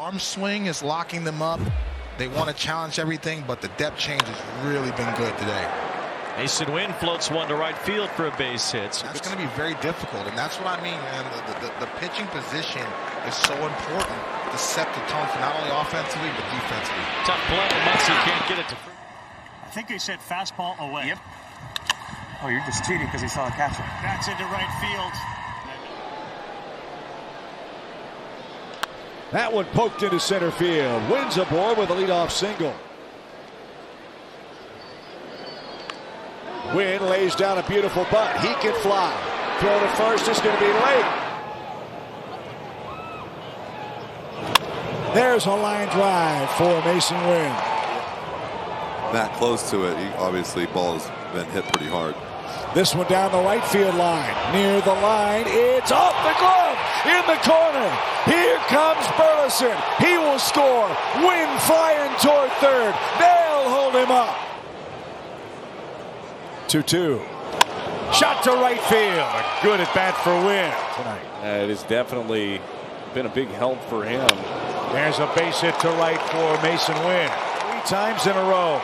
arm swing is locking them up. They want to challenge everything, but the depth change has really been good today. Mason Wynn floats one to right field for a base hit. That's going to be very difficult, and that's what I mean. And the pitching position is so important to set the tone for not only offensively but defensively. Tough play, Muncy can't get it to. I think they said fastball away. Yep. Oh, you're just cheating because he saw a catcher. That's into right field. That one poked into center field. Wins aboard with a leadoff single. Wynn lays down a beautiful bunt. He can fly. Throw to first is going to be late. There's a line drive for Mason Wynn. That close to it, obviously ball has been hit pretty hard. This one down the right field line. Near the line, it's off the glove in the corner. Here comes Burleson. He will score. Wynn flying toward third. They'll hold him up. 2-2. Shot to right field. A good at bat for Wynn tonight. It has definitely been a big help for him. There's a base hit to right for Mason Wynn. 3 times in a row.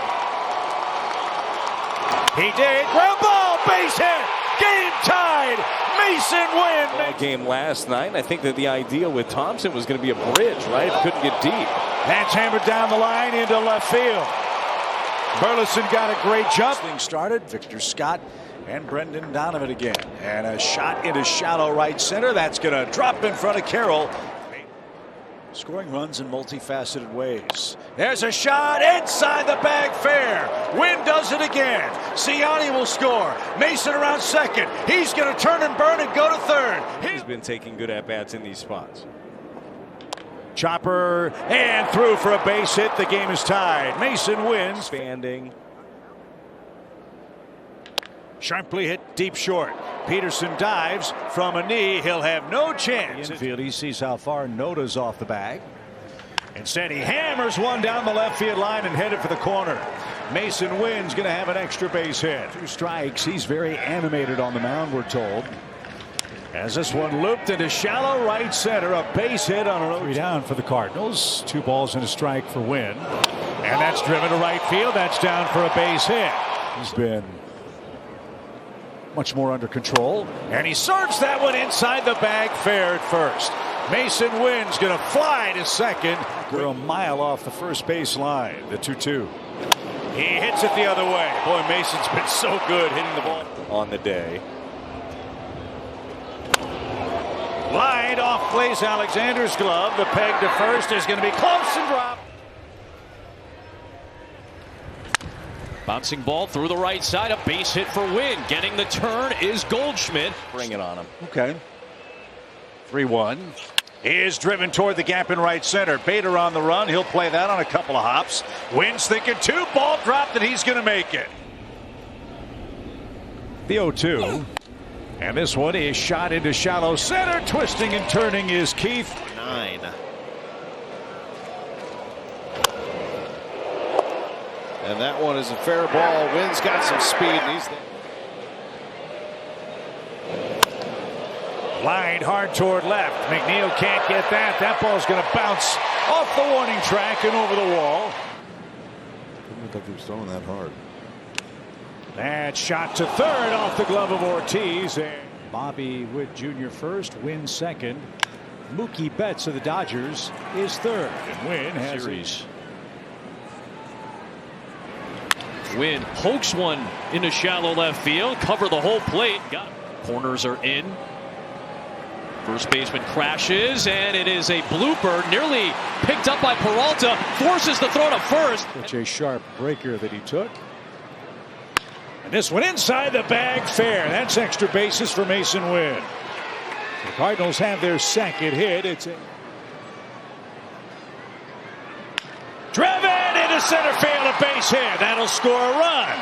He did. Ground ball, base hit. Game tied. Mason Wynn. Game last night. I think that the idea with Thompson was going to be a bridge, right? Couldn't get deep. That's hammered down the line into left field. Burleson got a great jump. Started Victor Scott and Brendan Donovan again. And a shot into shallow right center. That's going to drop in front of Carroll. Scoring runs in multifaceted ways. There's a shot inside the bag, fair. Wynn does it again. Ciani will score. Mason around second. He's going to turn and burn and go to third. He's been taking good at-bats in these spots. Chopper and through for a base hit. The game is tied. Mason wins. Expanding. Sharply hit deep short. Peterson dives from a knee. He'll have no chance. Infield, he sees how far Noda's off the bag. Instead, he hammers one down the left field line and headed for the corner. Mason Wynn's going to have an extra base hit. 2 strikes. He's very animated on the mound, we're told. As this one looped into shallow right center, a base hit on an 3 down for the Cardinals. 2 balls and a strike for Wynn. And that's driven to right field. That's down for a base hit. He's been much more under control. And he serves that one inside the bag, fair at first. Mason Wynn's going to fly to second. We're a mile off the first base line. The 2-2. He hits it the other way. Boy, Mason's been so good hitting the ball on the day. Line off Blaze Alexander's glove. The peg to first is going to be close and drop. Bouncing ball through the right side. A base hit for Wynn. Getting the turn is Goldschmidt. Bring it on him. Okay. 3-1. He is driven toward the gap in right center. Bader on the run. He'll play that on a couple of hops. Wynn's thinking 2. Ball drop that he's going to make it. The 0-2. And this one is shot into shallow center. Twisting and turning is Keith. 9. And that one is a fair ball. Wynn's got some speed. And he's lined hard toward left. McNeil can't get that. That ball's going to bounce off the warning track and over the wall. Didn't look like he was throwing that hard. That shot to third off the glove of Ortiz. And Bobby Witt Jr. first, Wynn second. Mookie Betts of the Dodgers is third. And Wynn has series. Wynn pokes one into shallow left field. Cover the whole plate. Corners are in. First baseman crashes, and it is a blooper. Nearly picked up by Peralta. Forces the throw to first. Such a sharp breaker that he took. And this one inside the bag, fair. That's extra bases for Mason Wynn. The Cardinals have their second hit. It's a driven into center field, a base hit. That'll score a run.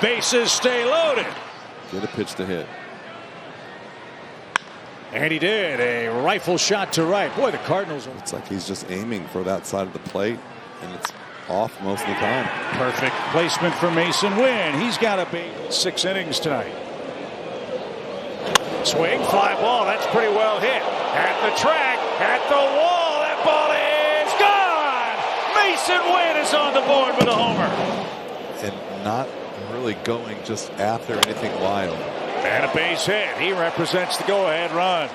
Bases stay loaded. Get a pitch to hit. And he did. A rifle shot to right. Boy, the Cardinals. It's like he's just aiming for that side of the plate, and it's off most of the time. Perfect placement for Mason Wynn. He's got a big 6 innings tonight. Swing, fly ball. That's pretty well hit. At the track, at the wall. That ball is Mason Wynn is on the board with a homer. And not really going just after anything wild. And a base hit. He represents the go-ahead run.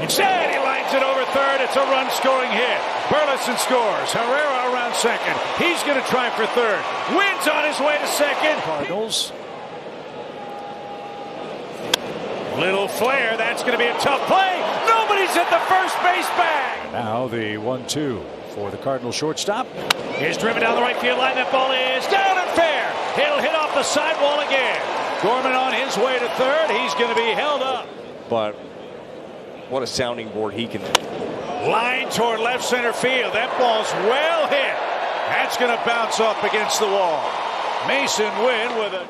Instead, he lines it over third. It's a run-scoring hit. Burleson scores. Herrera around second. He's going to try for third. Wynn's on his way to second. Cardinals. Little flare. That's going to be a tough play. Nobody's at the first base bag. Now the 1-2 for the Cardinal shortstop. Is driven down the right field line. That ball is down and fair. It'll hit off the sidewall again. Gorman on his way to third. He's going to be held up. But what a sounding board he can do. Line toward left center field. That ball's well hit. That's going to bounce up against the wall. Mason Wynn with a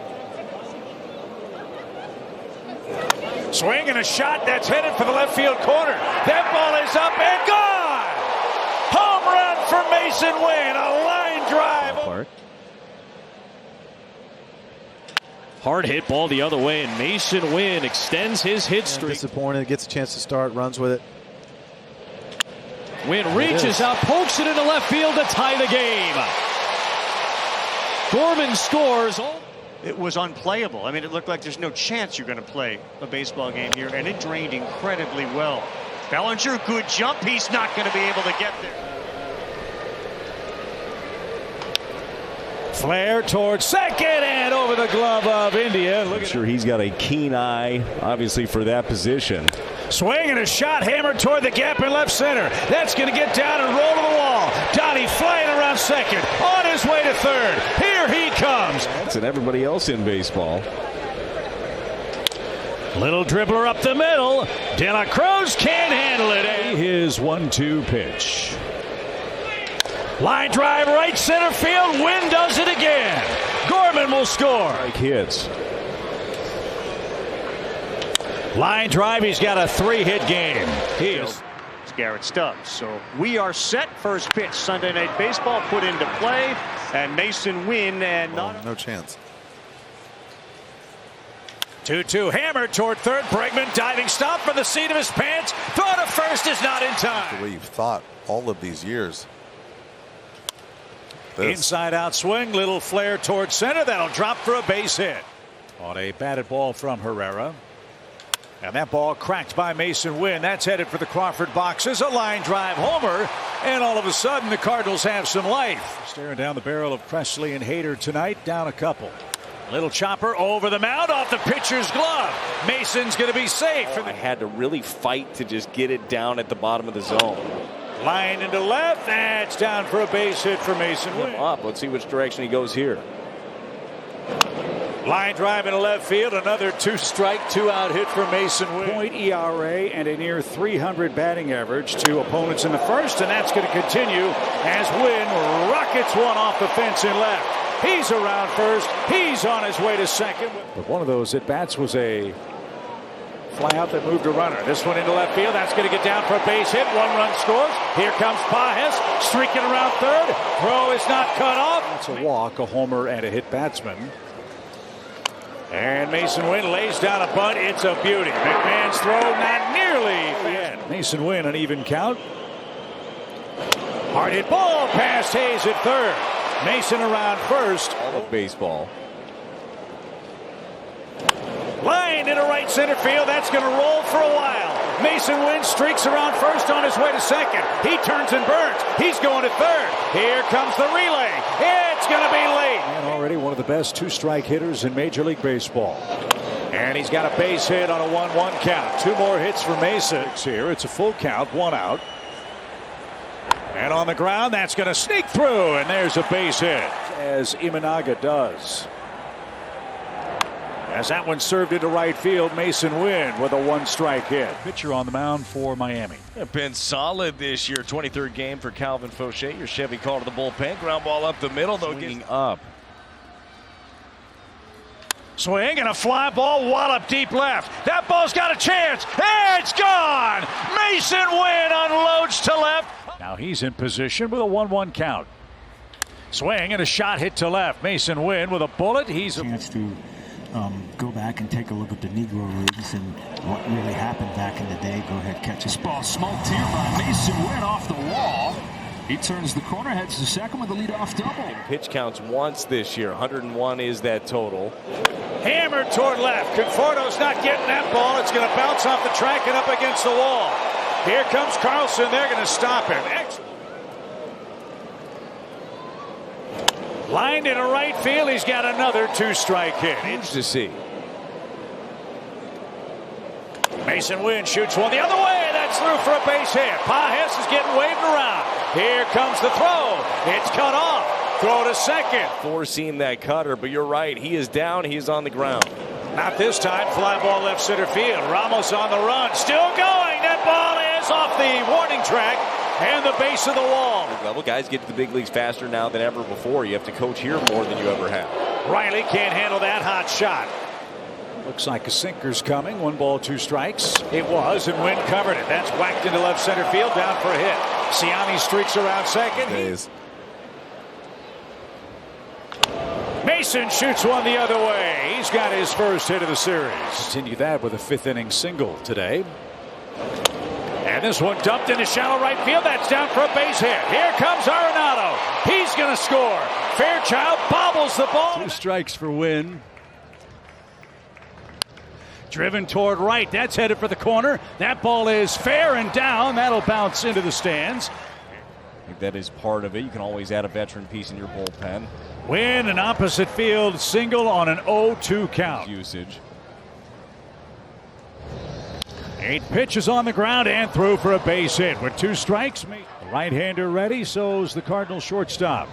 swing and a shot that's headed for the left field corner. That ball is up and gone. Home run for Mason Wynn. A line drive. Hard hit ball the other way, and Mason Wynn extends his hit streak. Disappointed, gets a chance to start, runs with it. Wynn reaches out, pokes it into left field to tie the game. Gorman scores. It was unplayable. I mean, it looked like there's no chance you're going to play a baseball game here, and it drained incredibly well. Bellinger, good jump. He's not going to be able to get there. Flare towards second and over the glove of India. I'm sure he's got a keen eye, obviously, for that position. Swing and a shot hammered toward the gap in left center. That's going to get down and roll to the wall. Donnie flying around second, on his way to third. Here he comes. That's and everybody else in baseball. Little dribbler up the middle. De La Cruz can't handle it. His 1-2 pitch. Line drive right center field. Wynn does it again. Gorman will score. Hits. Line drive. He's got a 3-hit game. It's Garrett Stubbs. So we are set. First pitch. Sunday Night Baseball put into play. And Mason Wynn and No chance. 2-2 hammered toward third. Bregman diving stop from the seat of his pants. Throw to first is not in time. The way you've thought all of these years. Inside out swing, little flare towards center. That'll drop for a base hit. On a batted ball from Herrera. And that ball cracked by Mason Wynn. That's headed for the Crawford boxes. A line drive homer. And all of a sudden the Cardinals have some life. Staring down the barrel of Presley and Hader tonight. Down a couple. Little chopper over the mound off the pitcher's glove. Mason's going to be safe. I had to really fight to just get it down at the bottom of the zone. Line into left. That's down for a base hit for Mason Wynn. Up. Let's see which direction he goes here. Line drive into left field. Another 2-strike, 2-out hit for Mason Wynn. Point ERA and a near 300 batting average to opponents in the first, and that's going to continue as Wynn rockets one off the fence in left. He's around first. He's on his way to second. But one of those at-bats was a fly out that moved a runner. This one into left field. That's going to get down for a base hit. 1 run scores. Here comes Pajes streaking around third. Throw is not cut off. It's a walk, a homer, and a hit batsman. And Mason Wynn lays down a bunt. It's a beauty. McMahon's throw not nearly yet. Mason Wynn an even count. Hard hit ball past Hayes at third. Mason around first. All of baseball. Line into right center field. That's going to roll for a while. Mason Wynn streaks around first on his way to second. He turns and burns. He's going to third. Here comes the relay. It's going to be late. And already one of the best 2-strike hitters in Major League Baseball. And he's got a base hit on a 1-1 count. 2 more hits for Mason. Here it's a full count, 1 out. And on the ground, that's going to sneak through. And there's a base hit, as Imanaga does. As that one served into right field, Mason Wynn with a 1-strike hit. Pitcher on the mound for Miami. They've been solid this year. 23rd game for Calvin Fauché. Your Chevy call to the bullpen. Ground ball up the middle. Though getting up. Swing and a fly ball. Wallop deep left. That ball's got a chance. It's gone. Mason Wynn unloads to left. Now he's in position with a 1-1 count. Swing and a shot hit to left. Mason Wynn with a bullet. He's chance to go back and take a look at the Negro Leagues and what really happened back in the day, go ahead, catch this ball. Smoked here by Mason Wynn off the wall. He turns the corner, heads to second with a leadoff double. Pitch counts once this year. 101 is that total. Hammered toward left. Conforto's not getting that ball. It's going to bounce off the track and up against the wall. Here comes Carlson. They're going to stop him. Excellent. Lined into right field. He's got another two-strike hit. Huge to see. Mason Wynn shoots one the other way. That's through for a base hit. Pages is getting waved around. Here comes the throw. It's cut off. Throw to second. Foreseeing that cutter, but you're right. He is down. He is on the ground. Not this time. Fly ball left center field. Ramos on the run. Still going. That ball is off the warning track and the base of the wall. Level guys get to the big leagues faster now than ever before. You have to coach here more than you ever have. Riley can't handle that hot shot. Looks like a sinker's coming. 1 ball, 2 strikes. It was, and Wynn covered it. That's whacked into left center field, down for a hit. Siani streaks around second. Mason shoots one the other way. He's got his first hit of the series. Continue that with a 5th inning single today. And this one dumped into shallow right field. That's down for a base hit. Here comes Arenado. He's going to score. Fairchild bobbles the ball. 2 strikes for Wynn. Driven toward right. That's headed for the corner. That ball is fair and down. That'll bounce into the stands. I think that is part of it. You can always add a veteran piece in your bullpen. Wynn, an opposite field single on an 0-2 count. Usage. 8 pitches on the ground and through for a base hit with 2 strikes. The right-hander ready, so's the Cardinal shortstop.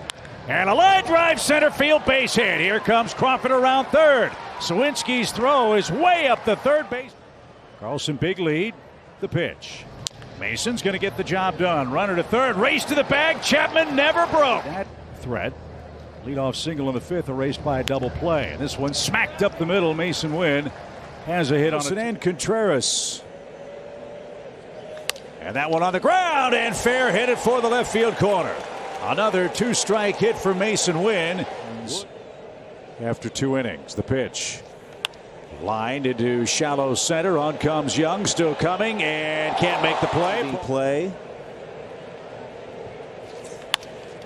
And a line drive center field base hit. Here comes Crawford around third. Sawinski's throw is way up the third base. Carlson big lead. The pitch. Mason's going to get the job done. Runner to third. Race to the bag. Chapman never broke that threat. Leadoff single in the 5th erased by a double play. And this one smacked up the middle. Mason Wynn has a hit on it. And Contreras. And that one on the ground and fair hit it for the left field corner. Another 2-strike hit for Mason Wynn. After 2 innings, the pitch. Lined into shallow center. On comes Young, still coming, and can't make the play.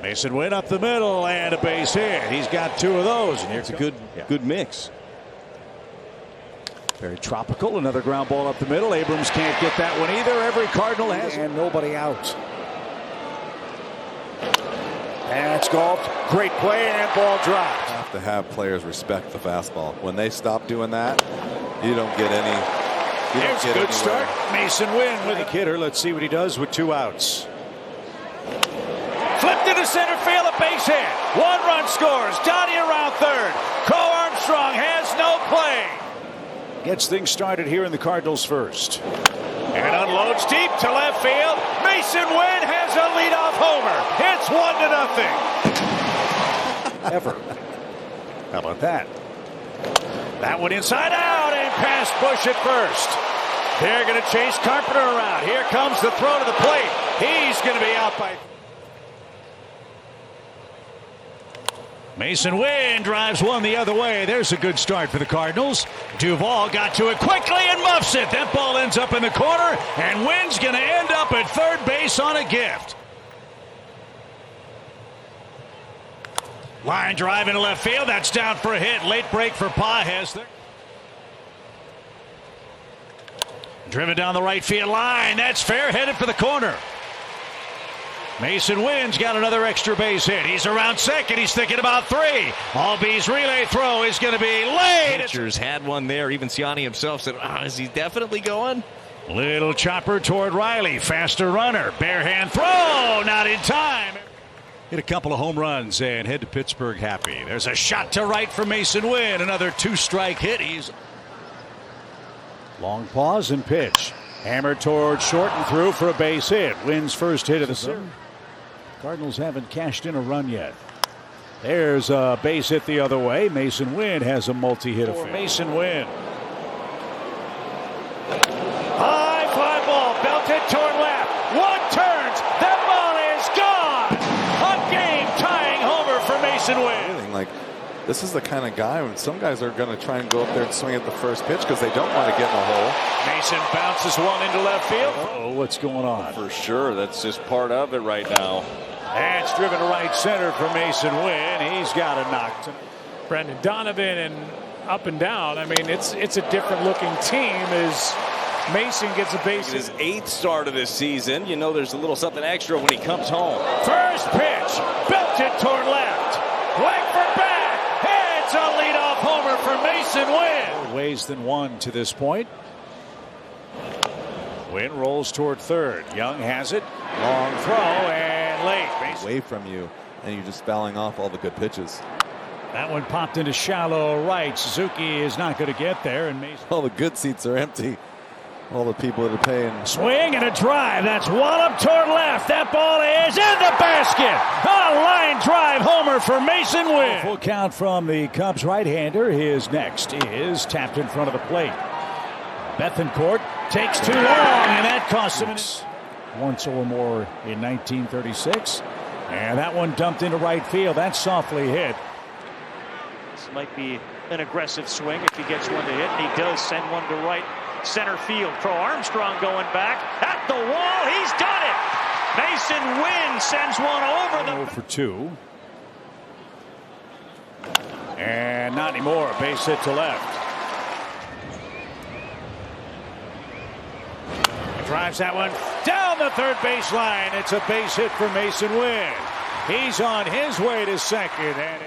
Mason Wynn up the middle and a base hit. He's got 2 of those. And here's a good mix. Very tropical. Another ground ball up the middle. Abrams can't get that one either. Every Cardinal has. And nobody out. That's golfed. Great play and ball dropped. You have to have players respect the fastball. When they stop doing that, you don't get any. Here's a good start. Mason Wynn with a hitter. Let's see what he does with 2 outs. Flipped into center field, a base hit. 1 run scores. Donnie around third. Cole Armstrong has no play. Gets things started here in the Cardinals first. And unloads deep to left field. Mason Wynn has a leadoff homer. It's 1-0. Ever. How about that? That one inside out and past Bush at first. They're going to chase Carpenter around. Here comes the throw to the plate. He's going to be out by. Mason Wynn drives one the other way. There's a good start for the Cardinals. Duvall got to it quickly and muffs it. That ball ends up in the corner, and Wynn's going to end up at third base on a gift. Line drive into left field. That's down for a hit. Late break for Pages. Driven down the right field line. That's fair, headed for the corner. Mason Wynn's got another extra base hit. He's around second. He's thinking about 3. Albies relay throw is going to be late. Pitchers had one there. Even Siani himself said, is he definitely going? Little chopper toward Riley. Faster runner. Bare hand throw. Not in time. Hit a couple of home runs and head to Pittsburgh happy. There's a shot to right for Mason Wynn. Another 2-strike hit. He's long pause and pitch. Hammered toward short and through for a base hit. Wynn's first hit of the season. Cardinals haven't cashed in a run yet. There's a base hit the other way. Mason Wynn has a multi-hit affair. Mason Wynn. High fly ball belted toward left. 1 turns. That ball is gone. A game-tying homer for Mason Wynn. Like This is the kind of guy when some guys are going to try and go up there and swing at the first pitch because they don't want to get in the hole. Mason bounces one into left field. Oh, what's going on? For sure, that's just part of it right now. That's driven to right center for Mason Wynn. He's got a knock. Brendan Donovan and up and down. I mean, it's a different looking team as Mason gets a base. His 8th start of this season. You know there's a little something extra when he comes home. First pitch, belted toward left. Leg for back. It's a leadoff homer for Mason Wynn. More ways than one to this point. Wynn rolls toward third. Young has it. Long throw and late. Away from you, and you're just fouling off all the good pitches. That one popped into shallow right. Suzuki is not going to get there, and Mason. All the good seats are empty. All the people that are paying. Swing and a drive. That's wallop toward left. That ball is in the basket. A line drive homer for Mason Wynn. Full count from the Cubs right-hander. His next is tapped in front of the plate. Bethancourt takes too long, and that costs him once or more in 1936. And that one dumped into right field. That's softly hit. This might be an aggressive swing if he gets one to hit, and he does send one to right center field. Crow Armstrong going back at the wall. He's done it. Mason Wynn sends one over the 0 for 2. And not anymore. Base hit to left. Drives that one down the third baseline. It's a base hit for Mason Wynn. He's on his way to second. And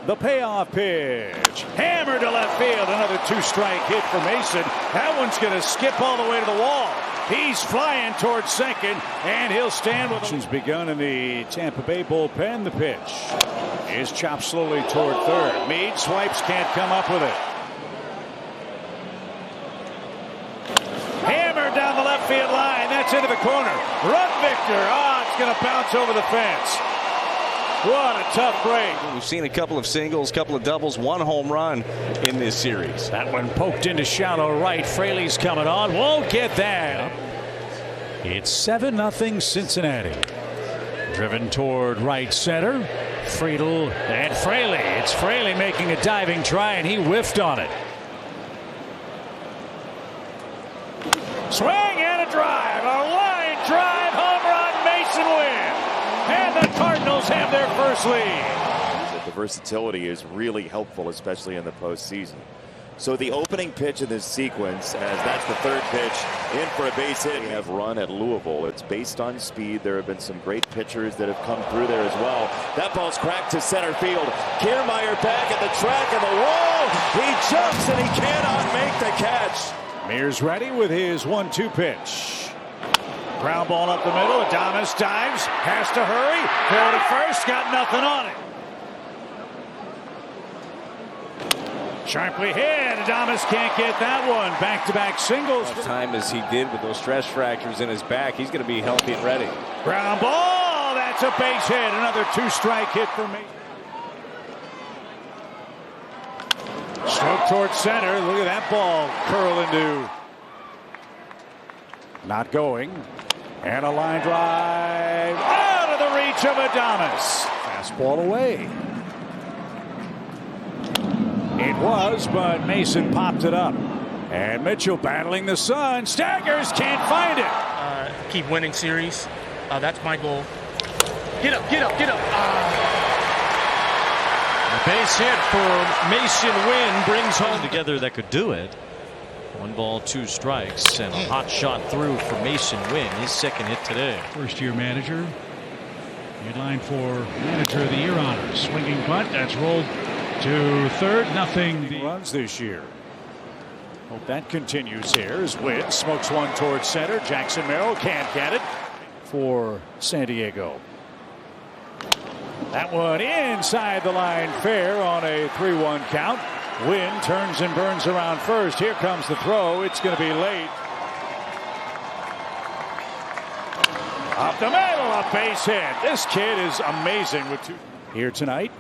the payoff pitch. Hammered to left field. Another 2-strike hit for Mason. That one's going to skip all the way to the wall. He's flying towards second, and he'll stand with actions begun in the Tampa Bay bullpen. The pitch is chopped slowly toward third. Meade swipes, can't come up with it. Hammered down the left field line. That's into the corner. Run, Victor. It's going to bounce over the fence. What a tough break. We've seen a couple of singles, couple of doubles, 1 home run in this series. That one poked into shallow right. Fraley's coming on. Won't get that. It's 7-0 Cincinnati. Driven toward right center. Friedel and Fraley. It's Fraley making a diving try, and he whiffed on it. Swing and a drive. A line drive home run, Mason Wynn. And the Cardinals have their first lead. The versatility is really helpful, especially in the postseason. So the opening pitch of this sequence, as that's the third pitch, in for a base hit. We have run at Louisville. It's based on speed. There have been some great pitchers that have come through there as well. That ball's cracked to center field. Kiermaier back at the track of the wall. He jumps and he cannot make the catch. Mears ready with his 1-2 pitch. Ground ball up the middle. Adames dives. Has to hurry. Throw to first. Got nothing on it. Sharply hit. Adames can't get that one. Back-to-back singles. Time as he did with those stress fractures in his back. He's going to be healthy and ready. Ground ball. That's a base hit. Another 2-strike hit for me. Stroke towards center. Look at that ball curl into. Not going. And a line drive out of the reach of Adames. Fastball away. It was, but Mason popped it up. And Mitchell battling the sun. Staggers, can't find it. Keep winning series. That's my goal. Get up, get up, get up. A base hit for Mason Wynn brings home together that could do it. 1 ball, 2 strikes, and a hot shot through for Mason Wynn, his second hit today. First-year manager. In line for manager of the year honors. Swinging bunt. That's rolled to third. Nothing. Runs this year. Hope that continues here as Wynn smokes one towards center. Jackson Merrill can't get it for San Diego. That one inside the line fair on a 3-1 count. Wynn turns and burns around first. Here comes the throw. It's going to be late. Up the middle, a base hit. This kid is amazing with 2 here tonight.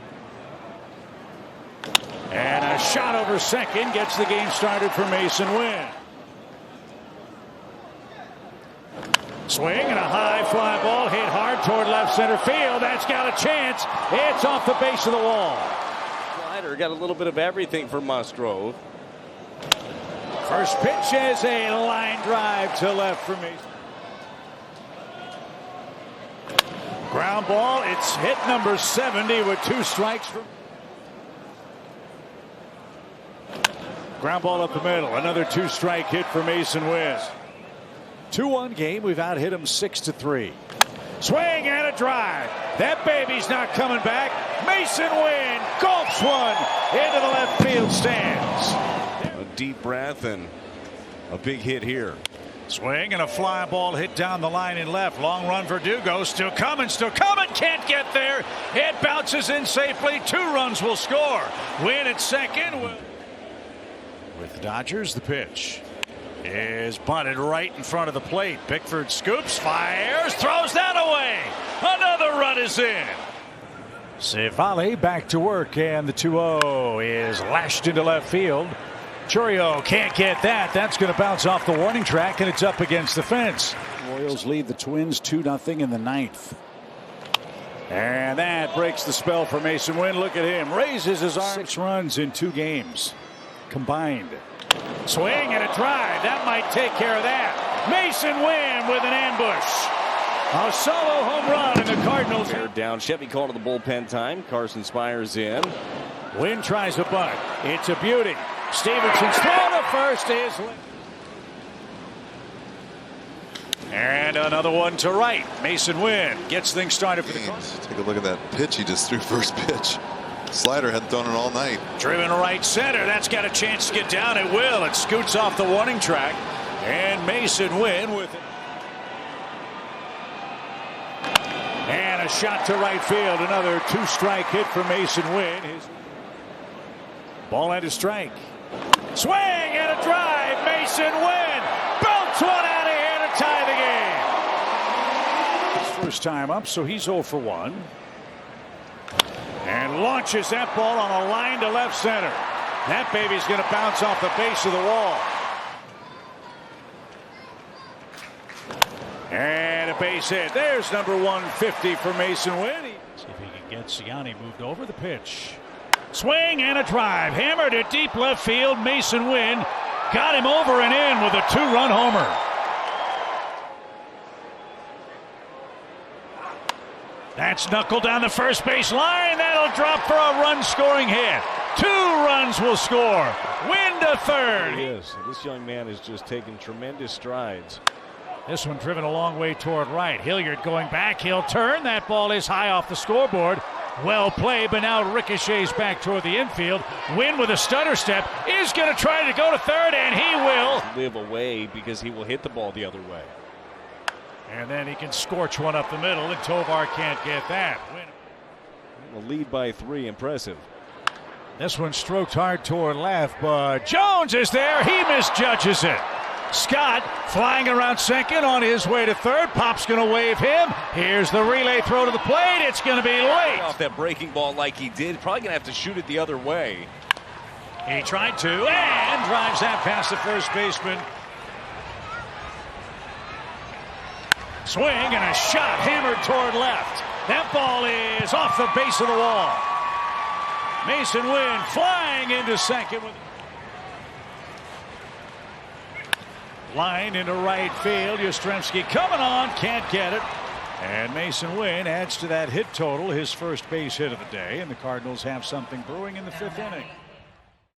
And a shot over second gets the game started for Mason Wynn. Swing and a high fly ball hit hard toward left center field. That's got a chance. It's off the base of the wall. Slider got a little bit of everything for Musgrove. First pitch is a line drive to left for Mason. Ground ball. It's hit number 70 with 2 strikes. Ground ball up the middle. Another 2-strike hit for Mason Wynn. 2-1 game. We've out hit him 6-3. Swing and a drive. That baby's not coming back. Mason Wynn gulps one into the left field stands. A deep breath and a big hit here. Swing and a fly ball hit down the line in left. Long run for Dugo. Still coming. Can't get there. It bounces in safely. 2 runs will score. Win at second. With the Dodgers, the pitch is bunted right in front of the plate. Bickford scoops, fires, throws that away. Another run is in. Civale back to work, and the 2-0 is lashed into left field. Churio can't get that. That's going to bounce off the warning track, and it's up against the fence. Royals lead the Twins 2-0 in the 9th. And that breaks the spell for Mason Wynn. Look at him. Raises his arm. 6 runs in 2 games combined. Swing and a drive. That might take care of that. Mason Wynn with an ambush. A solo home run, and the Cardinals. They're down. Chevy called to the bullpen time. Carson Spires in. Wynn tries a bunt. It's a beauty. Stevenson's throw to first is. And another one to right. Mason Wynn gets things started for the Cardinals. Take a look at that pitch he just threw first pitch. Slider hadn't thrown it all night. Driven right center. That's got a chance to get down. It will. It scoots off the warning track. And Mason Wynn with it. And a shot to right field. Another 2-strike hit for Mason Wynn. His ball and a strike. Swing and a drive. Mason Wynn belts one out of here to tie the game. His first time up, so he's 0 for 1. And launches that ball on a line to left center. That baby's going to bounce off the base of the wall. And a base hit. There's number 150 for Mason Wynn. See if he can get Ciani moved over. The pitch. Swing and a drive. Hammered it deep left field. Mason Wynn got him over and in with a 2-run homer. That's knuckled down the first base line. That'll drop for a run-scoring hit. 2 runs will score. Wynn to third. Yes, this young man is just taking tremendous strides. This one driven a long way toward right. Hilliard going back. He'll turn. That ball is high off the scoreboard. Well played, but now ricochets back toward the infield. Wynn with a stutter step is going to try to go to third, and he will. Live away because he will hit the ball the other way. And then he can scorch one up the middle, and Tovar can't get that. The lead by 3, impressive. This one stroked hard toward left, but Jones is there. He misjudges it. Scott flying around second on his way to third. Pop's going to wave him. Here's the relay throw to the plate. It's going to be late. Off that breaking ball like he did. Probably going to have to shoot it the other way. He tried to and drives that past the first baseman. Swing and a shot hammered toward left. That ball is off the base of the wall. Mason Wynn flying into second with line into right field. Yastrzemski coming on, can't get it. And Mason Wynn adds to that hit total, his first base hit of the day, and the Cardinals have something brewing in the 5th inning.